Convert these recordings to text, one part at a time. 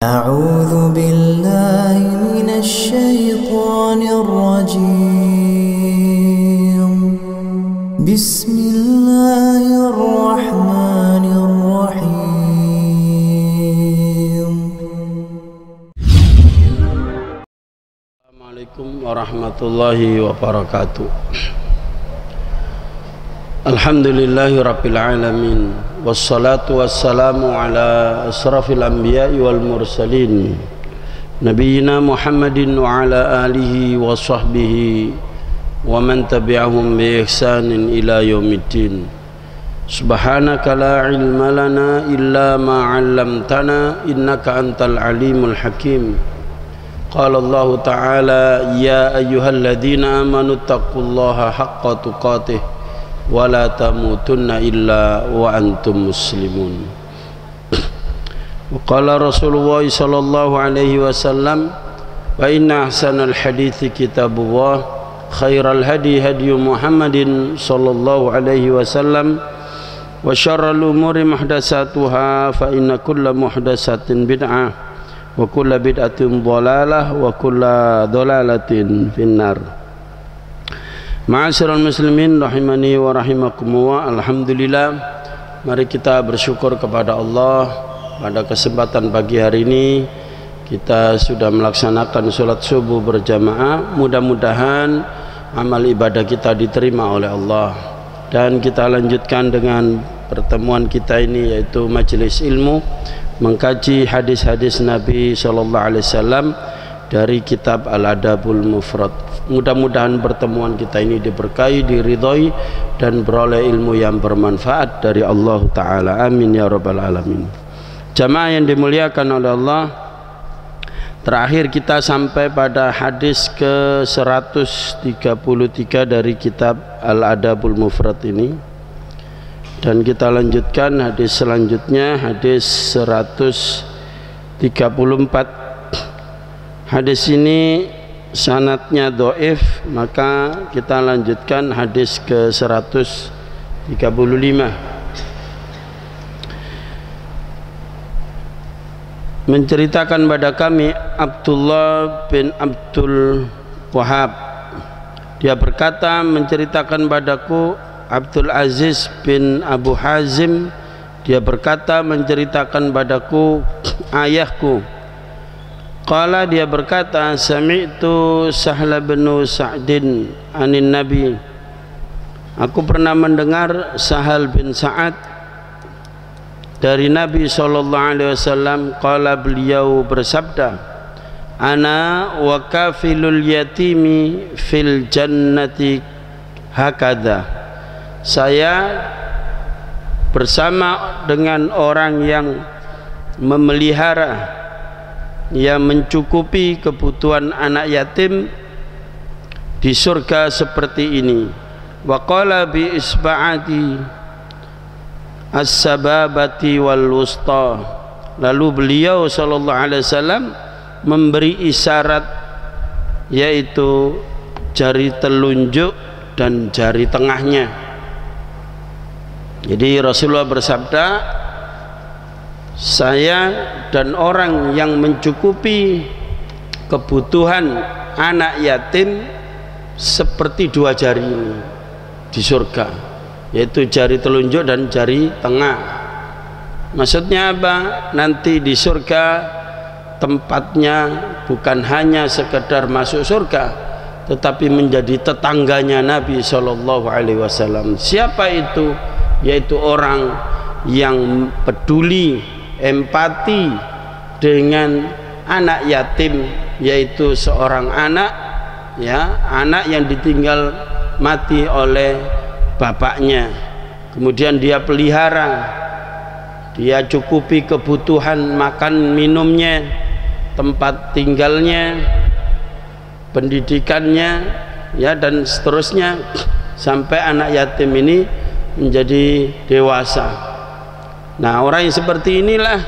أعوذ بالله من الشيطان الرجيم بسم الله الرحمن الرحيم Assalamualaikum warahmatullahi wabarakatuh. Alhamdulillahi rabbil alamin, wassalatu wassalamu ala asrafil anbiya'i wal mursalin, nabiyyina Muhammadin wa ala alihi wa sahbihi wa man tabi'ahum bi ihsanin ila yaumiddin. Subhanaka la ilma lana illa ma 'allamtana innaka antal alimul hakim. Qala Allah ta'ala ya ayyuhalladzina amanu taqullaha haqqa tuqatih wa la tamutunna illa wa antum muslimun. Wa qala Rasulullah sallallahu alaihi wasallam wa inna ahsanal hadithi kitabullah khairal hadi hadi Muhammadin sallallahu alaihi wasallam wa syarrul umuri muhdatsatuha fa inna kulla muhdatsatin bid'ah wa kulla bid'atin dhalalah wa kulla dhalalatin finnar. Ma'asyiral muslimin rahimani wa rahimakumullah. Alhamdulillah, mari kita bersyukur kepada Allah. Pada kesempatan pagi hari ini kita sudah melaksanakan sholat subuh berjamaah. Mudah-mudahan amal ibadah kita diterima oleh Allah. Dan kita lanjutkan dengan pertemuan kita ini, yaitu majelis ilmu mengkaji hadis-hadis Nabi SAW dari kitab Al-Adabul Mufrad. Mudah-mudahan pertemuan kita ini diberkahi, diridhoi, dan beroleh ilmu yang bermanfaat dari Allah Ta'ala. Amin ya rabbal alamin. Jamaah yang dimuliakan oleh Allah, terakhir kita sampai pada hadis ke 133 dari kitab Al-Adabul Mufrad ini, dan kita lanjutkan hadis selanjutnya, hadis 134. Hadis ini sanadnya dhaif, maka kita lanjutkan hadis ke 135. Menceritakan pada kami Abdullah bin Abdul Wahab, dia berkata, menceritakan padaku Abdul Aziz bin Abu Hazim, dia berkata, menceritakan padaku ayahku. Qala, dia berkata, sami'tu Sahla bin Sa'din anin Nabi, aku pernah mendengar Sahal bin Sa'ad dari Nabi SAW. Qala, beliau bersabda, ana wa kafilul yatimi fil jannati hakadha, saya bersama dengan orang yang memelihara, yang mencukupi kebutuhan anak yatim di surga seperti ini. Wa qala bi isba'ati as-sababati wal wusta, lalu beliau sallallahu alaihi wasallam memberi isyarat, yaitu jari telunjuk dan jari tengahnya. Jadi Rasulullah bersabda, saya dan orang yang mencukupi kebutuhan anak yatim seperti dua jari ini di surga, yaitu jari telunjuk dan jari tengah. Maksudnya apa? Nanti di surga tempatnya bukan hanya sekedar masuk surga, tetapi menjadi tetangganya Nabi SAW. Siapa itu? Yaitu orang yang peduli, empati dengan anak yatim, yaitu seorang anak, ya, anak yang ditinggal mati oleh bapaknya, kemudian dia pelihara, dia cukupi kebutuhan makan minumnya, tempat tinggalnya, pendidikannya, ya, dan seterusnya sampai anak yatim ini menjadi dewasa. Nah, orang yang seperti inilah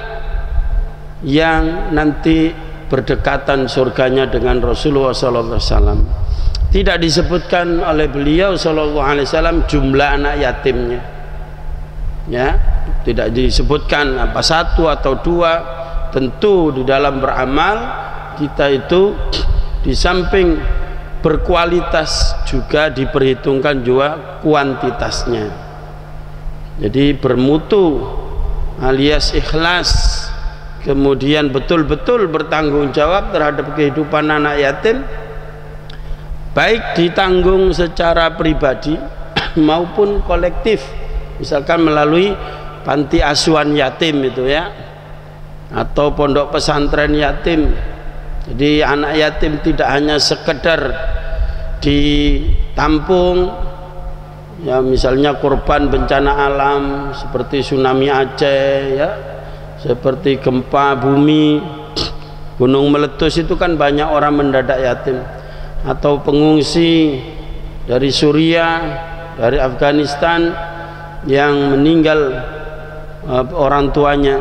yang nanti berdekatan surganya dengan Rasulullah SAW. Tidak disebutkan oleh beliau SAW jumlah anak yatimnya, ya, tidak disebutkan apa satu atau dua, tentu di dalam beramal kita itu di samping berkualitas juga diperhitungkan juga kuantitasnya. Jadi bermutu alias ikhlas, kemudian betul-betul bertanggung jawab terhadap kehidupan anak yatim, baik ditanggung secara pribadi maupun kolektif, misalkan melalui panti asuhan yatim itu ya, atau pondok pesantren yatim. Jadi anak yatim tidak hanya sekedar ditampung, ya misalnya korban bencana alam seperti tsunami Aceh ya, seperti gempa bumi, gunung meletus, itu kan banyak orang mendadak yatim, atau pengungsi dari Suriah, dari Afghanistan yang meninggal orang tuanya.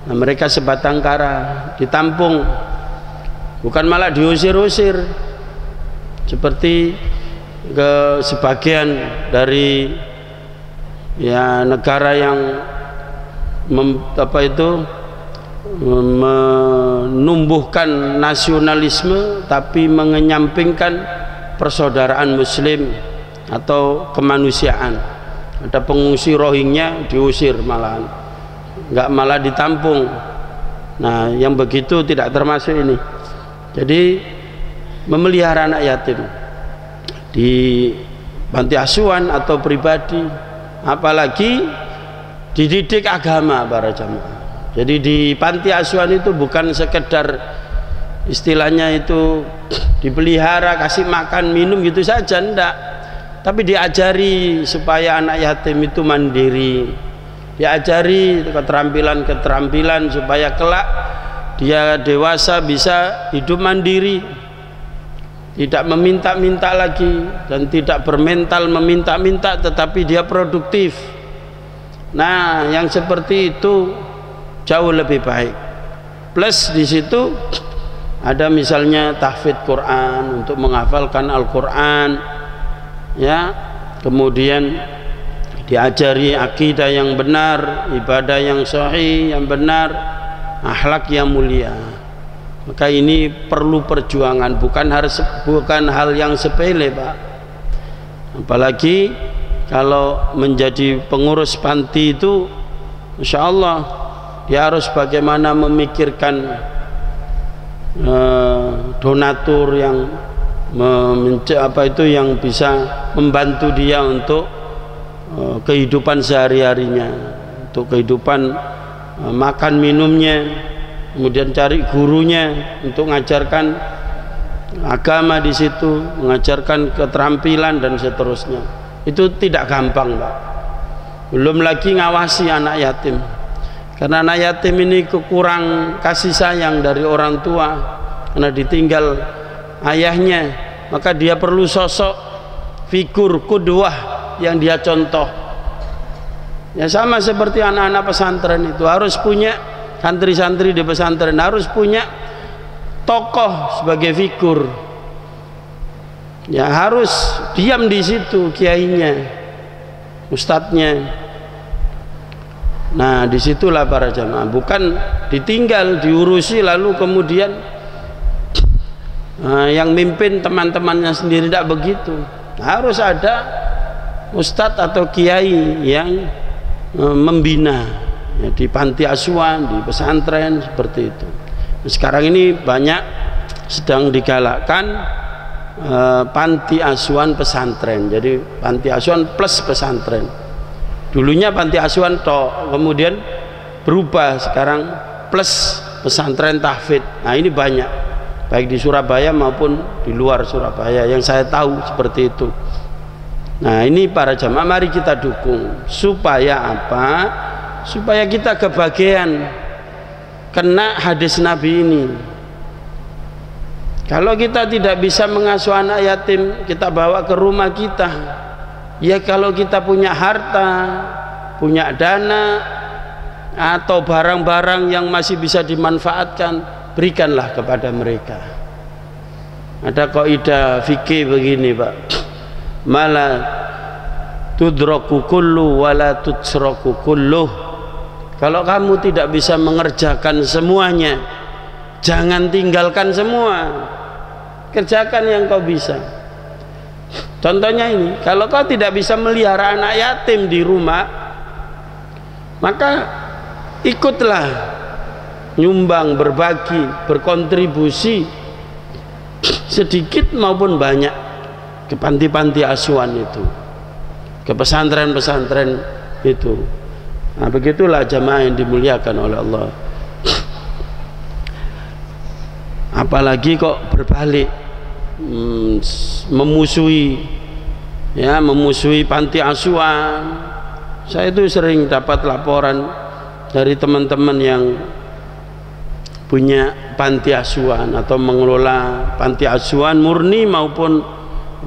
Nah, mereka sebatang kara ditampung, bukan malah diusir-usir seperti ke sebagian dari ya negara yang menumbuhkan nasionalisme tapi mengenyampingkan persaudaraan muslim atau kemanusiaan. Ada pengungsi Rohingya diusir malahan, nggak malah ditampung. Nah, yang begitu tidak termasuk ini. Jadi memelihara anak yatim di panti asuhan atau pribadi, apalagi dididik agama para jamaah. Jadi di panti asuhan itu bukan sekedar istilahnya itu dipelihara, kasih makan minum gitu saja, enggak, tapi diajari supaya anak yatim itu mandiri, diajari keterampilan supaya kelak dia dewasa bisa hidup mandiri, tidak meminta-minta lagi dan tidak bermental meminta-minta, tetapi dia produktif. Nah, yang seperti itu jauh lebih baik. Plus di situ ada misalnya tahfidz Quran untuk menghafalkan Al-Quran ya, kemudian diajari akidah yang benar, ibadah yang sahih yang benar, akhlak yang mulia. Maka ini perlu perjuangan, bukan hal yang sepele, Pak. Apalagi kalau menjadi pengurus panti itu, insya Allah dia harus bagaimana memikirkan donatur yang yang bisa membantu dia untuk kehidupan sehari-harinya, untuk kehidupan makan minumnya, kemudian cari gurunya untuk mengajarkan agama di situ, mengajarkan keterampilan dan seterusnya. Itu tidak gampang, Pak. Belum lagi ngawasi anak yatim, karena anak yatim ini kurang kasih sayang dari orang tua karena ditinggal ayahnya, maka dia perlu sosok figur qudwah yang dia contoh. Ya sama seperti anak-anak pesantren itu harus punya, santri-santri di pesantren harus punya tokoh sebagai figur. Ya harus diam di situ kiainya, ustadznya. Nah, disitulah para jamaah, bukan ditinggal, diurusi lalu kemudian yang mimpin teman-temannya sendiri, tidak begitu. Harus ada ustadz atau kiai yang membina ya, di panti asuhan, di pesantren seperti itu. Sekarang ini banyak sedang digalakkan panti asuhan pesantren. Jadi panti asuhan plus pesantren. Dulunya panti asuhan toh, kemudian berubah sekarang plus pesantren tahfidz. Nah, ini banyak, baik di Surabaya maupun di luar Surabaya yang saya tahu seperti itu. Nah, ini para jamaah mari kita dukung supaya apa? Supaya kita kebagian kena hadis Nabi ini. Kalau kita tidak bisa mengasuh anak yatim, kita bawa ke rumah kita. Ya kalau kita punya harta, punya dana, atau barang-barang yang masih bisa dimanfaatkan, berikanlah kepada mereka. Ada kaidah fikih begini, Pak. Mala tudraku kullu wala tutsraku kulluh. Kalau kamu tidak bisa mengerjakan semuanya, jangan tinggalkan semua, kerjakan yang kau bisa. Contohnya ini, kalau kau tidak bisa melihara anak yatim di rumah, maka ikutlah nyumbang, berbagi, berkontribusi sedikit maupun banyak ke panti-panti asuhan itu, ke pesantren-pesantren itu. Nah, begitulah jamaah yang dimuliakan oleh Allah. Apalagi kok berbalik memusuhi panti asuhan. Saya itu sering dapat laporan dari teman-teman yang punya panti asuhan atau mengelola panti asuhan murni maupun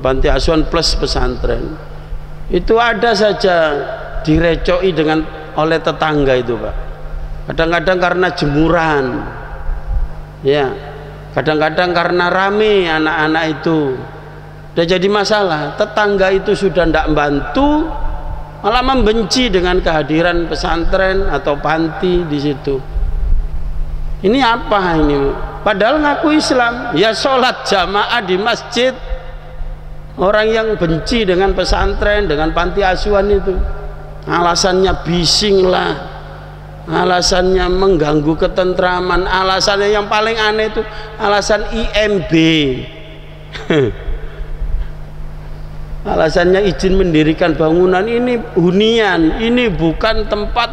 panti asuhan plus pesantren. Itu ada saja direcoi oleh tetangga itu, Pak. Kadang-kadang karena jemuran, ya, kadang-kadang karena rame anak-anak itu, udah jadi masalah. Tetangga itu sudah tidak membantu, malah membenci dengan kehadiran pesantren atau panti di situ. Ini apa ini? Padahal ngaku Islam, ya sholat jamaah di masjid. Orang yang benci dengan pesantren, dengan panti asuhan itu, alasannya bising lah, alasannya mengganggu ketentraman, alasannya yang paling aneh itu alasan IMB. Alasannya izin mendirikan bangunan ini hunian, ini bukan tempat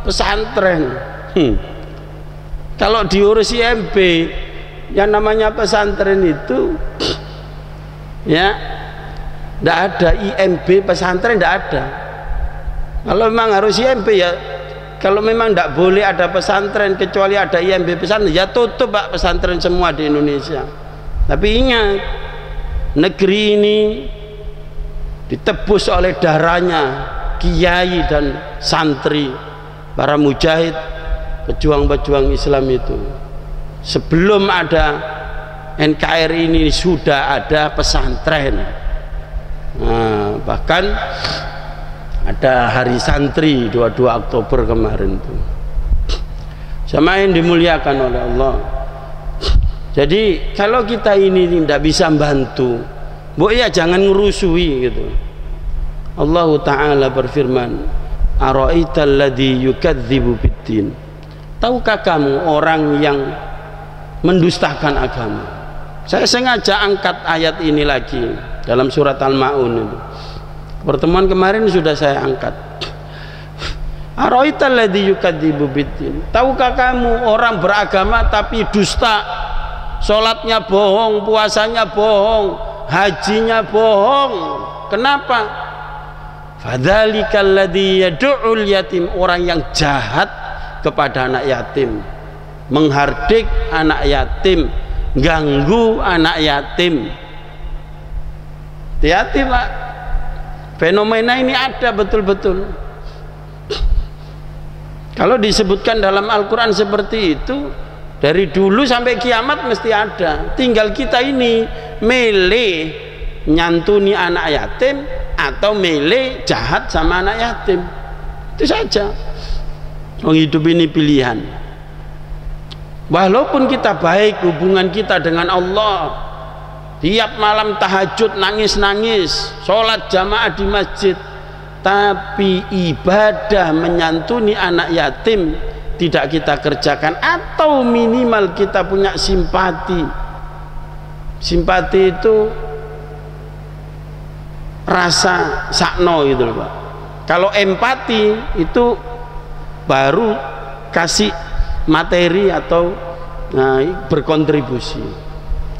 pesantren. Kalau diurus IMB, yang namanya pesantren itu, ya, tidak ada IMB pesantren, tidak ada. Kalau memang harus IMB, ya, kalau memang tidak boleh ada pesantren kecuali ada IMB pesantren, ya tutup, Pak, pesantren semua di Indonesia. Tapi ingat, negeri ini ditebus oleh darahnya kiai dan santri, para mujahid, pejuang-pejuang Islam itu. Sebelum ada NKRI ini sudah ada pesantren. Nah, bahkan ada hari santri 22 Oktober kemarin itu. Sama yang dimuliakan oleh Allah. Jadi kalau kita ini tidak bisa membantu, bu, ya jangan ngerusui gitu. Allah Ta'ala berfirman, ara'aital ladzi yukadzibu biddin. Tahukah kamu orang yang mendustakan agama? Saya sengaja angkat ayat ini lagi dalam surat Al-Ma'un itu. Pertemuan kemarin sudah saya angkat. Ara'aital ladzi yukadzibu biddin. Tahukah kamu orang beragama tapi dusta? Salatnya bohong, puasanya bohong, hajinya bohong. Kenapa? Fadzalikal ladzi yad'ul yatim, orang yang jahat kepada anak yatim, menghardik anak yatim, ganggu anak yatim. Hati-hati, Pak. Fenomena ini ada betul-betul. Kalau disebutkan dalam Al-Quran seperti itu, dari dulu sampai kiamat mesti ada. Tinggal kita ini milih nyantuni anak yatim atau milih jahat sama anak yatim. Itu saja. Hidup ini pilihan. Walaupun kita baik hubungan kita dengan Allah, tiap malam tahajud nangis-nangis, sholat jamaah di masjid, tapi ibadah menyantuni anak yatim tidak kita kerjakan, atau minimal kita punya simpati. Simpati itu rasa sakno gitu loh, Pak. Kalau empati itu baru kasih materi atau berkontribusi.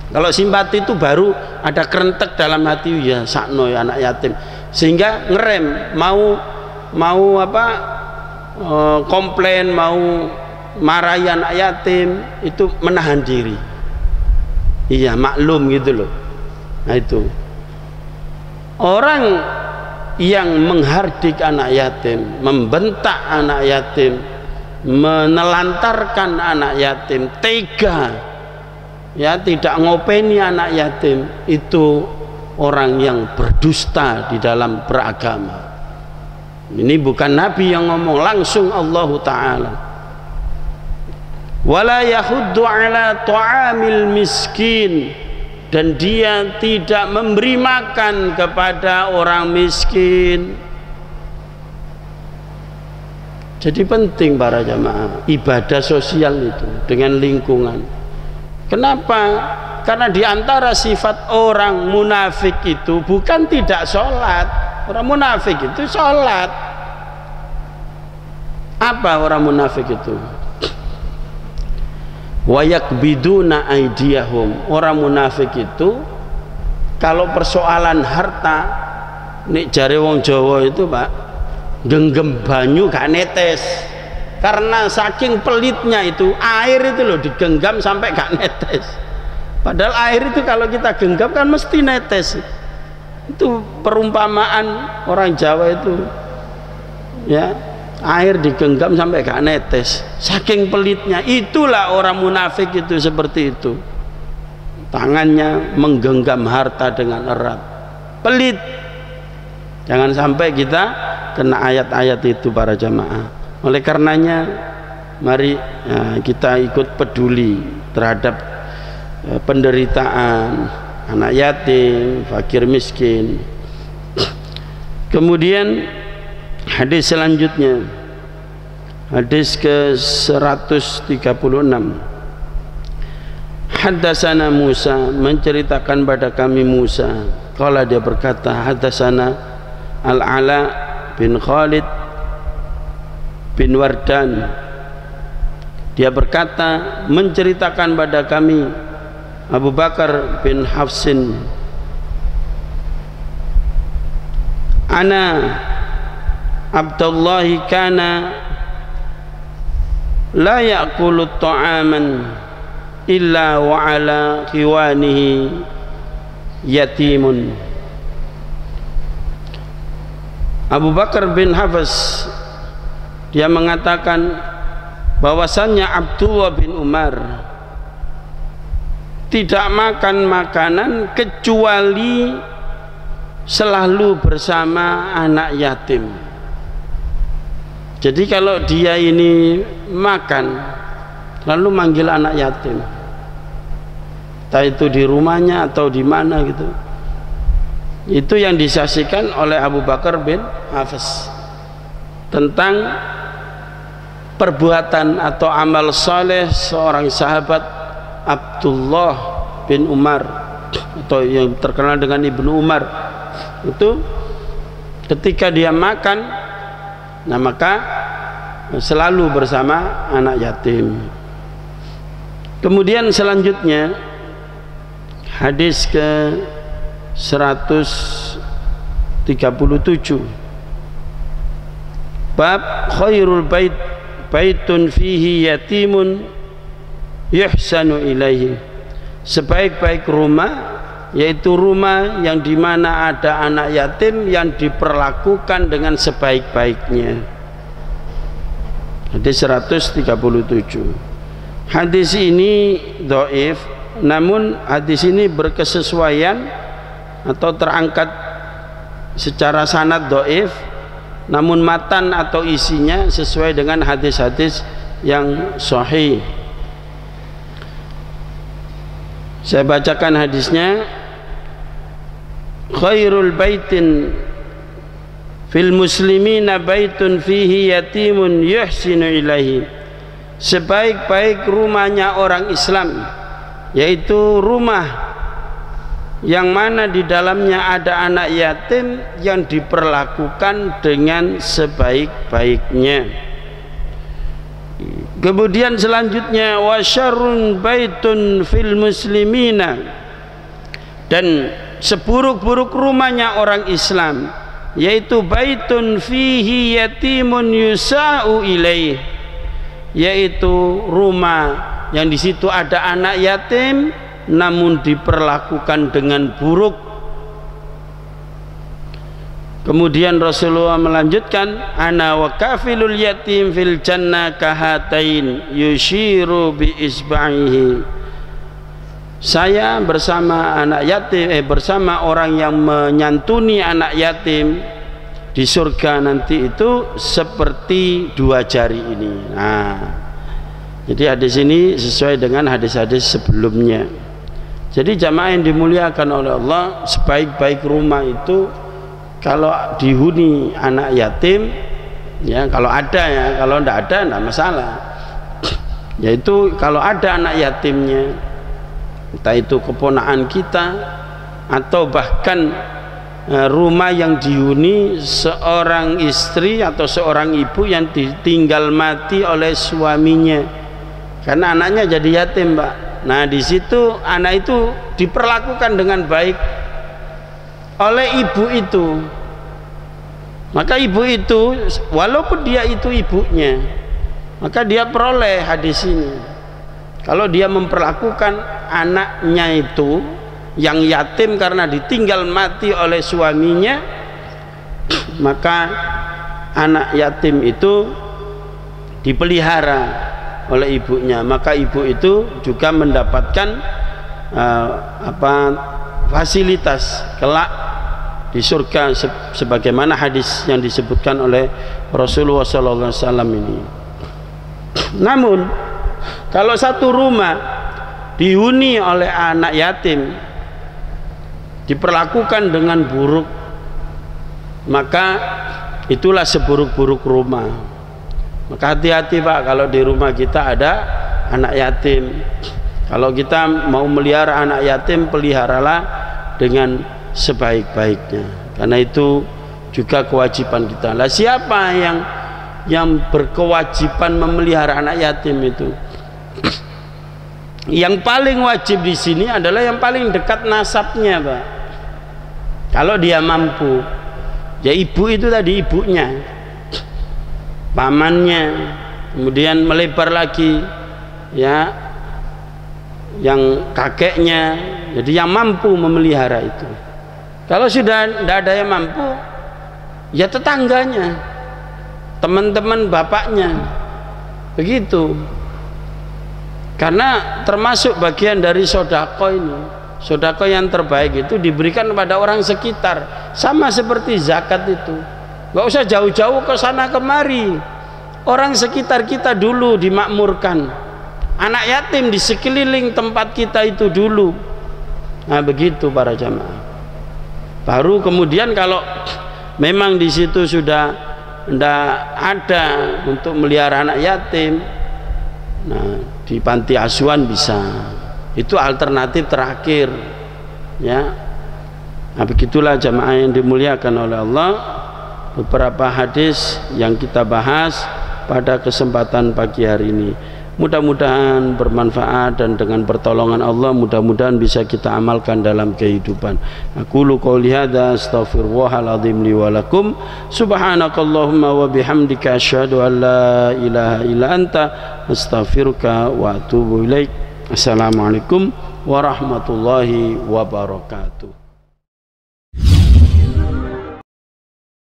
Kalau simpati itu baru ada kerentek dalam hati, ya sakno ya anak yatim, sehingga ngerem, mau apa, komplain, mau marahi anak yatim, itu menahan diri. Iya, maklum gitu loh. Nah, itu orang yang menghardik anak yatim, membentak anak yatim, menelantarkan anak yatim, tega, ya, tidak ngopeni anak yatim, itu orang yang berdusta di dalam beragama. Ini bukan Nabi yang ngomong, langsung Allah Ta'ala. Wala yahuddu ala ta'amil miskin, dan dia tidak memberi makan kepada orang miskin. Jadi penting para jamaah ibadah sosial itu dengan lingkungan. Kenapa? Karena diantara sifat orang munafik itu bukan tidak sholat. Orang munafik itu sholat. Apa orang munafik itu? Wa yakbiduna aydiyahum. Orang munafik itu kalau persoalan harta, nek jare wong Jawa itu Pak, genggam banyu gak netes. Karena saking pelitnya itu, air itu loh digenggam sampai gak netes. Padahal air itu kalau kita genggam kan mesti netes. Itu perumpamaan orang Jawa itu, ya, air digenggam sampai gak netes, saking pelitnya. Itulah orang munafik itu, seperti itu. Tangannya menggenggam harta dengan erat, pelit. Jangan sampai kita kena ayat-ayat itu para jamaah. Oleh karenanya mari kita ikut peduli terhadap penderitaan anak yatim, fakir miskin. Kemudian hadis selanjutnya, hadis ke-136. Haddatsana Musa, menceritakan pada kami Musa. Qala, dia berkata, haddatsana Al-Ala bin Khalid bin Wardan. Dia berkata, menceritakan pada kami Abu Bakar bin Hafsin, ana Abdullah kana la ya'kulu ta'aman illa wa ala khiwanihi yatimun. Abu Bakar bin Hafs dia mengatakan bahwasannya Abdullah bin Umar tidak makan makanan kecuali selalu bersama anak yatim. Jadi kalau dia ini makan lalu manggil anak yatim, entah itu di rumahnya atau di mana gitu. Itu yang disaksikan oleh Abu Bakar bin Hafs tentang perbuatan atau amal soleh seorang sahabat Abdullah bin Umar, atau yang terkenal dengan Ibnu Umar. Itu ketika dia makan, nah maka selalu bersama anak yatim. Kemudian selanjutnya hadis ke 137, bab khairul bait baitun fihi yatimun yuhsanu ilaihi. Sebaik-baik rumah yaitu rumah yang dimana ada anak yatim yang diperlakukan dengan sebaik-baiknya. Hadis 137. Hadis ini dhaif, namun hadis ini berkesesuaian atau terangkat secara sanad dhaif, namun matan atau isinya sesuai dengan hadis-hadis yang sahih. Saya bacakan hadisnya. Khairul baitin fil muslimina baitun fihi yatimun yuhsinu ilaihi. Sebaik-baik rumahnya orang Islam yaitu rumah yang mana di dalamnya ada anak yatim yang diperlakukan dengan sebaik-baiknya. Kemudian selanjutnya wa syarrun baitun fil muslimina, dan seburuk-buruk rumahnya orang Islam yaitu baitun fihi yatimun yusa'u ilaih, yaitu rumah yang di situ ada anak yatim namun diperlakukan dengan buruk. Kemudian Rasulullah melanjutkan, ana wa kafilul yatim fil jannah kahatain yushiru bi isba'ihi. Saya bersama anak yatim bersama orang yang menyantuni anak yatim di surga nanti itu seperti 2 jari ini. Nah, jadi hadis ini sesuai dengan hadis-hadis sebelumnya. Jadi jamaah yang dimuliakan oleh Allah, sebaik-baik rumah itu kalau dihuni anak yatim, ya kalau ada, ya kalau tidak ada tidak masalah. Yaitu kalau ada anak yatimnya, entah itu keponakan kita atau bahkan rumah yang dihuni seorang istri atau seorang ibu yang ditinggal mati oleh suaminya karena anaknya jadi yatim, Pak. Nah, di situ anak itu diperlakukan dengan baik oleh ibu itu. Maka ibu itu walaupun dia itu ibunya, maka dia peroleh hadis ini. Kalau dia memperlakukan anaknya itu yang yatim karena ditinggal mati oleh suaminya, maka anak yatim itu dipelihara oleh ibunya, maka ibu itu juga mendapatkan fasilitas kelak di surga sebagaimana hadis yang disebutkan oleh Rasulullah SAW ini. Namun kalau satu rumah dihuni oleh anak yatim, diperlakukan dengan buruk, maka itulah seburuk-buruk rumah. Maka hati-hati, Pak, kalau di rumah kita ada anak yatim. Kalau kita mau melihara anak yatim, peliharalah dengan sebaik-baiknya, karena itu juga kewajiban kita. Lah, siapa yang berkewajiban memelihara anak yatim itu? Yang paling wajib di sini adalah yang paling dekat nasabnya, Pak. Kalau dia mampu, ya ibu itu tadi, ibunya, pamannya, kemudian melebar lagi, ya, yang kakeknya. Jadi yang mampu memelihara itu. Kalau sudah tidak ada yang mampu, ya tetangganya, teman-teman bapaknya, begitu. Karena termasuk bagian dari sodako ini. Sodako yang terbaik itu diberikan kepada orang sekitar, sama seperti zakat itu. Gak usah jauh-jauh ke sana kemari, orang sekitar kita dulu dimakmurkan, anak yatim di sekeliling tempat kita itu dulu. Nah, begitu para jamaah. Baru kemudian kalau memang di situ sudah tidak ada untuk melihara anak yatim, nah di panti asuhan bisa. Itu alternatif terakhir, ya. Nah, begitulah jamaah yang dimuliakan oleh Allah, beberapa hadis yang kita bahas pada kesempatan pagi hari ini. Mudah-mudahan bermanfaat dan dengan pertolongan Allah mudah-mudahan bisa kita amalkan dalam kehidupan. Aqulu qouli hadza astaghfirullahal azim li wa lakum. Subhanakallahumma wa bihamdika asyhadu an la ilaha illa anta astaghfiruka wa atubu ilaik. Assalamualaikum warahmatullahi wabarakatuh.